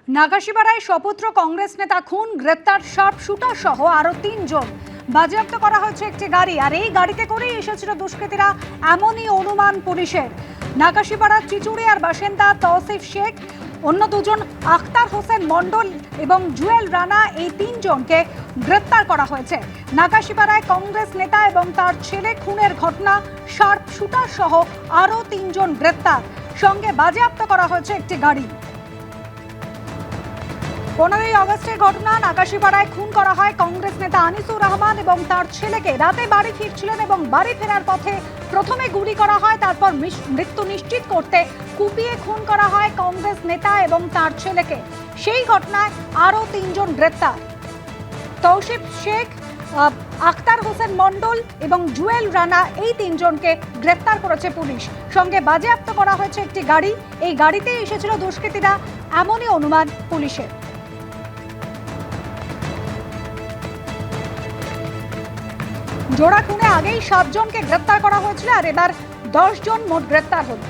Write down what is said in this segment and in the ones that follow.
নাগাশিপাড়ায় সপুত্র কংগ্রেস নেতা খুন, গ্রেপ্তার শার্প শুটার সহ আরো 3 জন। বাজেয়াপ্ত করা হয়েছে একটি গাড়ি, আর এই গাড়িতে করেই এসেছিল দুষ্কৃতীরা, এমনই অনুমান পুলিশের। নাগাশিপাড়ার চিচুড়িয়ার বাসিন্দা তৌসিফ শেখ, অন্য দুজন আখতার হোসেন মণ্ডল এবং জুয়েল রানা, এই 3 জনকে গ্রেপ্তার করা হয়েছে। নাগাশিপাড়ায় কংগ্রেস নেতা এবং তার ছেলে খুনের ঘটনা, শার্প শুটার সহ আরো 3 জন গ্রেপ্তার, সঙ্গে বাজেয়াপ্ত করা হয়েছে একটি গাড়ি। 15ই আগস্টের ঘটনা। নাগাশিপাড়ায় খুন করা হয় কংগ্রেস নেতা আনিসুর রহমান এবং তার ছেলেকে। রাতে বাড়ি ফিরছিলেন এবং বাড়ি ফেরার পথে প্রথমে গুলি করা হয়, তারপর মৃত্যু নিশ্চিত করতে কুপিয়ে খুন করা হয় কংগ্রেস নেতা এবং তার ছেলেকে। সেই ঘটনায় আরও 3 জন গ্রেপ্তার। তৌসিফ শেখ, আখতার হোসেন মণ্ডল এবং জুয়েল রানা, এই 3 জনকে গ্রেপ্তার করেছে পুলিশ। সঙ্গে বাজেয়াপ্ত করা হয়েছে একটি গাড়ি। এই গাড়িতেই এসেছিল দুষ্কৃতীরা, এমনই অনুমান পুলিশের। জোড়া খুনে আগেই 7 জনকে গ্রেপ্তার করা হয়েছিল, আর এবার 10 জন মোট গ্রেপ্তার হল।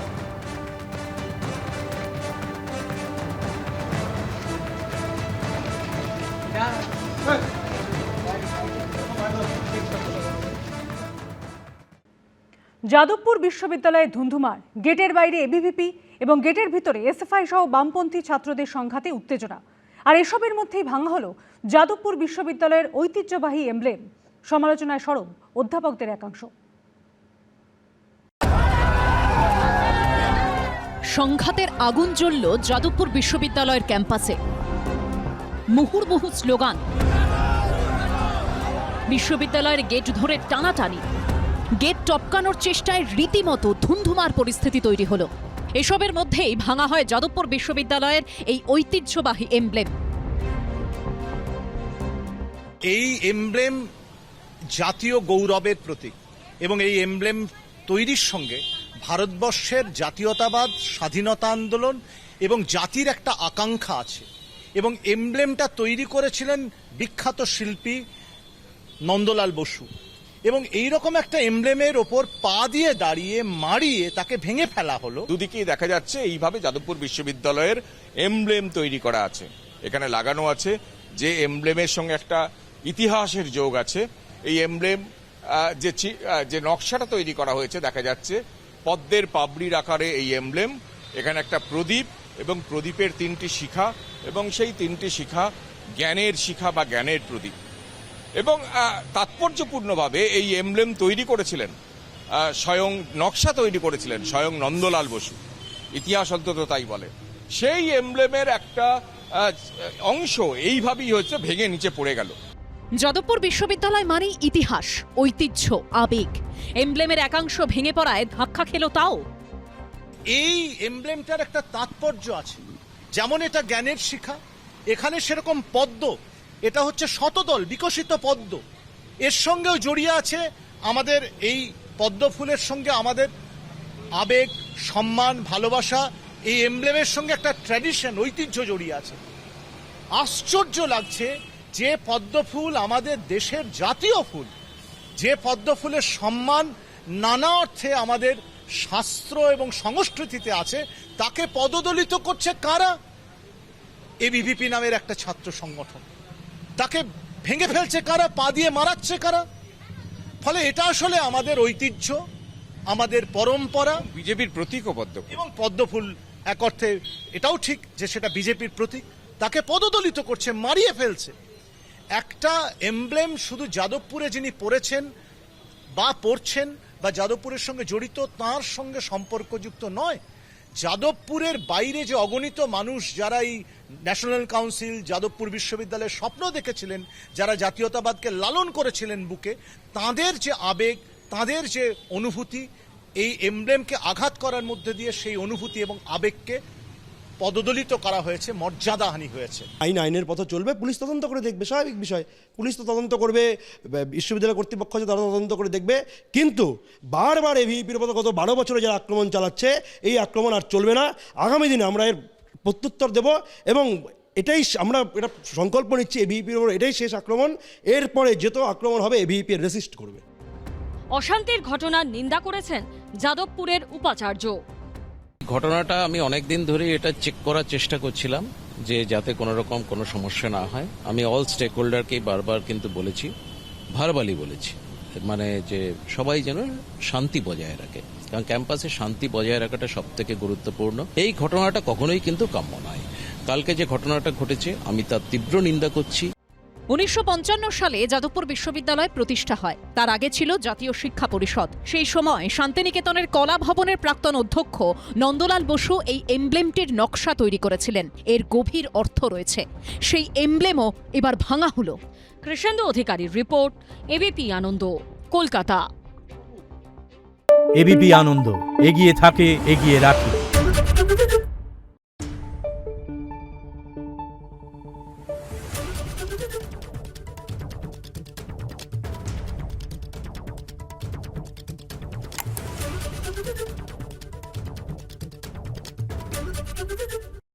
যাদবপুর বিশ্ববিদ্যালয়ে ধুন্ধুমার, গেটের বাইরে এবিভিপি এবং গেটের ভিতরে এসএফআই সহ বামপন্থী ছাত্রদের সংঘাতে উত্তেজনা। আর এসবের মধ্যেই ভাঙা হলো যাদবপুর বিশ্ববিদ্যালয়ের ঐতিহ্যবাহী এমব্লেম। সমালোচনায় সরব অধ্যাপকদের একাংশ। সংঘাতের আগুন জ্বলল যাদবপুর বিশ্ববিদ্যালয়ের ক্যাম্পাসে। মুহুর্মুহু স্লোগান, বিশ্ববিদ্যালয়ের গেট ধরে টানাটানি, গেট টপকানোর চেষ্টায় রীতিমতো ধুন্ধুমার পরিস্থিতি তৈরি হলো। এসবের মধ্যেই ভাঙা হয় যাদবপুর বিশ্ববিদ্যালয়ের এই ঐতিহ্যবাহী এমব্লেম। এই এমব্লেম জাতীয় গৌরবের প্রতীক এবং এই এমব্লেম তৈরির সঙ্গে ভারতবর্ষের জাতীয়তাবাদ, স্বাধীনতা আন্দোলন এবং জাতির একটা আকাঙ্ক্ষা আছে। এবং এমব্লেমটা তৈরি করেছিলেন বিখ্যাত শিল্পী নন্দলাল বসু। এবং এইরকম একটা এমব্লেমের ওপর পা দিয়ে দাঁড়িয়ে মারিয়ে তাকে ভেঙে ফেলা হলো। দুদিকেই দেখা যাচ্ছে এইভাবে যাদবপুর বিশ্ববিদ্যালয়ের এমব্লেম তৈরি করা আছে। এখানে লাগানো আছে যে এমব্লেমের সঙ্গে একটা ইতিহাসের যোগ আছে। এই এমব্লেম যে নকশাটা তৈরি করা হয়েছে, দেখা যাচ্ছে পদ্মের পাবড়ির আকারে এই এমব্লেম। এখানে একটা প্রদীপ এবং প্রদীপের 3টি শিখা, এবং সেই 3টি শিখা জ্ঞানের শিখা বা জ্ঞানের প্রদীপ। এবং তাৎপর্যপূর্ণভাবে এই এমব্লেম তৈরি করেছিলেন, স্বয়ং নকশা তৈরি করেছিলেন স্বয়ং নন্দলাল বসু। ইতিহাস অন্তত তাই বলে। সেই এমব্লেমের একটা অংশ এইভাবেই হচ্ছে ভেঙে নিচে পড়ে গেল। যাদবপুর বিশ্ববিদ্যালয় মানেই ইতিহাস, ঐতিহ্য, আবেগ। এমব্লেমের একাংশ ভেঙে পড়ায় ধাক্কা খেল তাও। এই এমব্লেমটার একটা তাৎপর্য আছে। যেমন এটা জ্ঞানের শিখা, এখানে সেরকম পদ্ম, এটা হচ্ছে শতদল বিকশিত পদ্ম। এর সঙ্গেও জড়িয়ে আছে আমাদের এই পদ্ম ফুলের সঙ্গে আমাদের আবেগ, সম্মান, ভালোবাসা। এই এমব্লেমের সঙ্গে একটা ট্র্যাডিশন, ঐতিহ্য জড়িয়ে আছে। আশ্চর্য লাগছে যে পদ্ম ফুল আমাদের দেশের জাতীয় ফুল, যে পদ্ম ফুলের সম্মান নানা অর্থে আমাদের শাস্ত্র এবং সংস্কৃতিতে আছে, তাকে পদদলিত করছে কারা? এবিভিপি নামের একটা ছাত্র সংগঠন। তাকে ভেঙে ফেলছে কারা? পা দিয়ে মারাচ্ছে কারা? ফলে এটা আসলে আমাদের ঐতিহ্য, আমাদের পরম্পরা। বিজেপির প্রতীকও পদ্ম এবং পদ্মফুল এক অর্থে এটাও ঠিক যে সেটা বিজেপির প্রতীক। তাকে পদদলিত করছে, মারিয়ে ফেলছে। একটা এমব্লেম শুধু যাদবপুরে যিনি পড়েছেন বা পড়ছেন বা যাদবপুরের সঙ্গে জড়িত তার সঙ্গে সম্পর্কযুক্ত নয়। যাদবপুরের বাইরে যে অগণিত মানুষ যারা এই ন্যাশনাল কাউন্সিল, যাদবপুর বিশ্ববিদ্যালয়ের স্বপ্ন দেখেছিলেন, যারা জাতীয়তাবাদকে লালন করেছিলেন বুকে, তাদের যে আবেগ, তাদের যে অনুভূতি, এই এমব্লেমকে আঘাত করার মধ্যে দিয়ে সেই অনুভূতি এবং আবেগকে পদদলিত করা হয়েছে, মর্যাদাহানি হয়েছে। আইনের পথে চলবে, পুলিশ তদন্ত করে দেখবে, স্বাভাবিক বিষয়। পুলিশ তো তদন্ত করবে, বিশ্ববিদ্যালয় কর্তৃপক্ষ আছে তারা তদন্ত করে দেখবে। কিন্তু বারবার এভিপির উপর গত 12 বছরে যারা আক্রমণ চালাচ্ছে, এই আক্রমণ আর চলবে না। আগামী দিনে আমরা এর প্রত্যুত্তর দেব এবং এটাই আমরা এটা সংকল্প নিচ্ছি, এভিপির উপর এটাই শেষ আক্রমণ। এরপরে যত আক্রমণ হবে এভিপি রেসিস্ট করবে। অশান্তির ঘটনার নিন্দা করেছেন যাদবপুরের উপাচার্য। ঘটনাটা আমি অনেক দিন ধরে এটা চেক করার চেষ্টা করছিলাম যে যাতে কোনো রকম কোনো সমস্যা না হয়। আমি অল স্টেক হোল্ডারকেই বারবার কিন্তু বলেছি, ভার্বালি বলেছি, মানে যে সবাই যেন শান্তি বজায় রাখে, কারণ ক্যাম্পাসে শান্তি বজায় রাখাটা সব থেকে গুরুত্বপূর্ণ। এই ঘটনাটা কখনোই কিন্তু কাম্য নয়। কালকে যে ঘটনাটা ঘটেছে আমি তার তীব্র নিন্দা করছি। 1955 সালে যাদবপুর বিশ্ববিদ্যালয় প্রতিষ্ঠা হয়। তার আগে ছিল জাতীয় শিক্ষা পরিষদ। সেই সময় শান্তিনিকেতনের কলা ভবনের প্রাক্তন অধ্যক্ষ নন্দলাল বসু এই এমব্লেমটির নকশা তৈরি করেছিলেন। এর গভীর অর্থ রয়েছে। সেই এমব্লেমও এবার ভাঙা হলো। কৃষ্ণেন্দু অধিকারীর রিপোর্ট, এবিপি আনন্দ, কলকাতা। এবিপি আনন্দ, এগিয়ে থাকে, এগিয়ে রাখে।